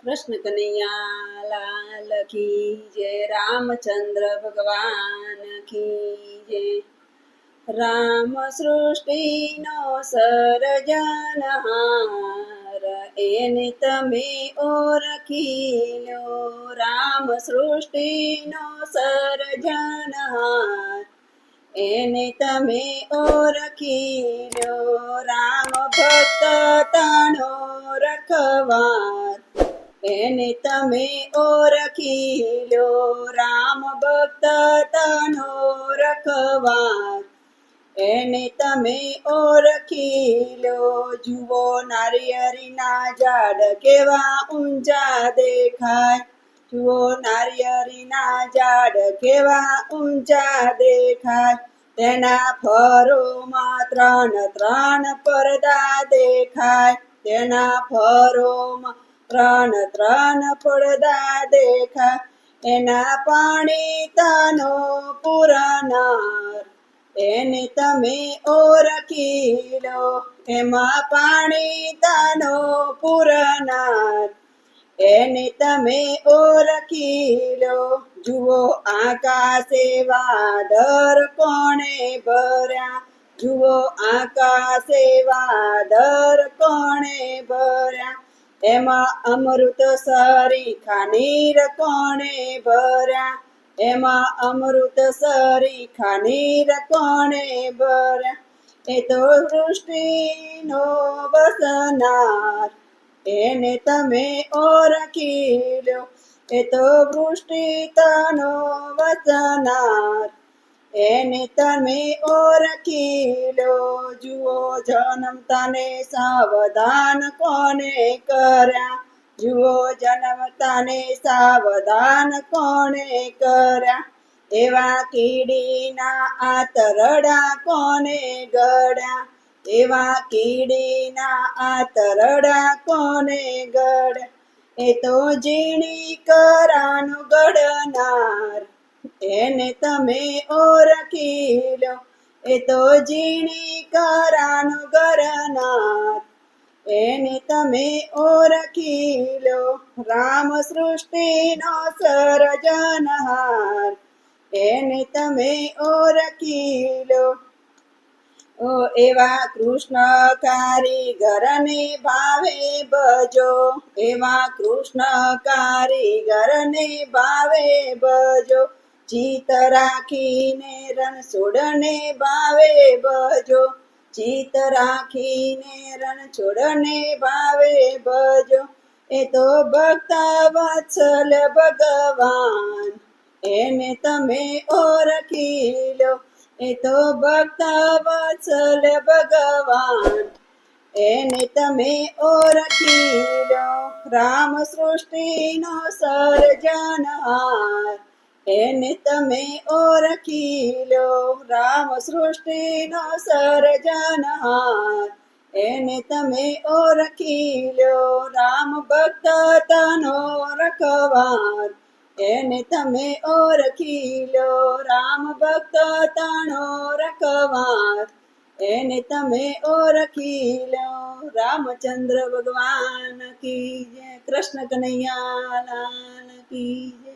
कृष्ण कन्हैया लाल की जय। रामचंद्र भगवान की जय। राम सृष्टि नो सर्जनहार एने तमे ओळखी लो। राम सृष्टि नो सर्जनहार एने तमे ओळखी लो। राम भक्त ताणो रखवार એને તમે ઓળખી લો। રામ ભક્ત તનો રખવાર એને તમે ઓળખી લો। જુઓ નારિયેળીના ઝાડ કેવા ઊંચા દેખાય। જુઓ નારિયેળીના ઝાડ કેવા ઊંચા દેખાય। તેના ફળોમાં ત્રણ ત્રણ પડદા દેખાય। તેના ફળોમાં ત્રણ ત્રણ પડદા દેખાય। એના પાણી તાનો પૂરનાર એને તમે ઓળખી લો। એમાં પાણી તાનો પૂરનાર એને તમે ઓળખી લો। જુઓ આકાશે વાદળ કોણે ભર્યા। જુઓ આકાશે વાદળ કોણે ભર્યા। એમાં અમૃત સરીખા નીર કોણે ભર્યા। એમાં અમૃત સરીખા નીર કોણે ભર્યા। એ તો સૃષ્ટિનો વસનાર એને તમે ઓળખી લો। એ તો સૃષ્ટિ તનો વસનાર એને તમે ઓળખી લો। જુઓ જન્મતાને સાવધાન કોને કર્યા। જુઓ જન્મતાને સાવધાન કોને કર્યા। એવા કીડીના આંતરડા કોને ગળ્યા। એવા કીડીના આંતરડા કોને ગળ્યા। એ તો ઝીણી કરાનું ઘડનાર એને તમે ઓળખી લો। એ તો ઝીણી કરાનું ઘડનાર એને તમે ઓળખી લો। રામ સૃષ્ટિનો સર્જનહાર એને તમે ઓળખી લો। ઓ એવા કૃષ્ણ કારીગરને ભાવે ભજો। એવા કૃષ્ણ કારીગરને ભાવે ભજો। ચિત્ત રાખીને રણછોડને ભાવે ભજો। ચિત્ત રાખીને રણછોડને ભાવે ભજો। એ તો ભક્ત વત્સલ ભગવાન એને તમે ઓળખી લો। એ તો ભક્ત વત્સલ ભગવાન એને તમે ઓળખી લો। રામ સૃષ્ટિનો સર્જનહાર એને તમે ઓળખી લો। રામ સૃષ્ટિનો સર્જનહાર એને તમે ઓળખી લો। રામ ભક્ત તનો રખવાર એને તમે ઓળખી લો। રામ ભક્ત તનો રખવાર એને તમે ઓળખી લો। રામચંદ્ર ભગવાન કી જય। કૃષ્ણ કનૈયા લાલ કી જય।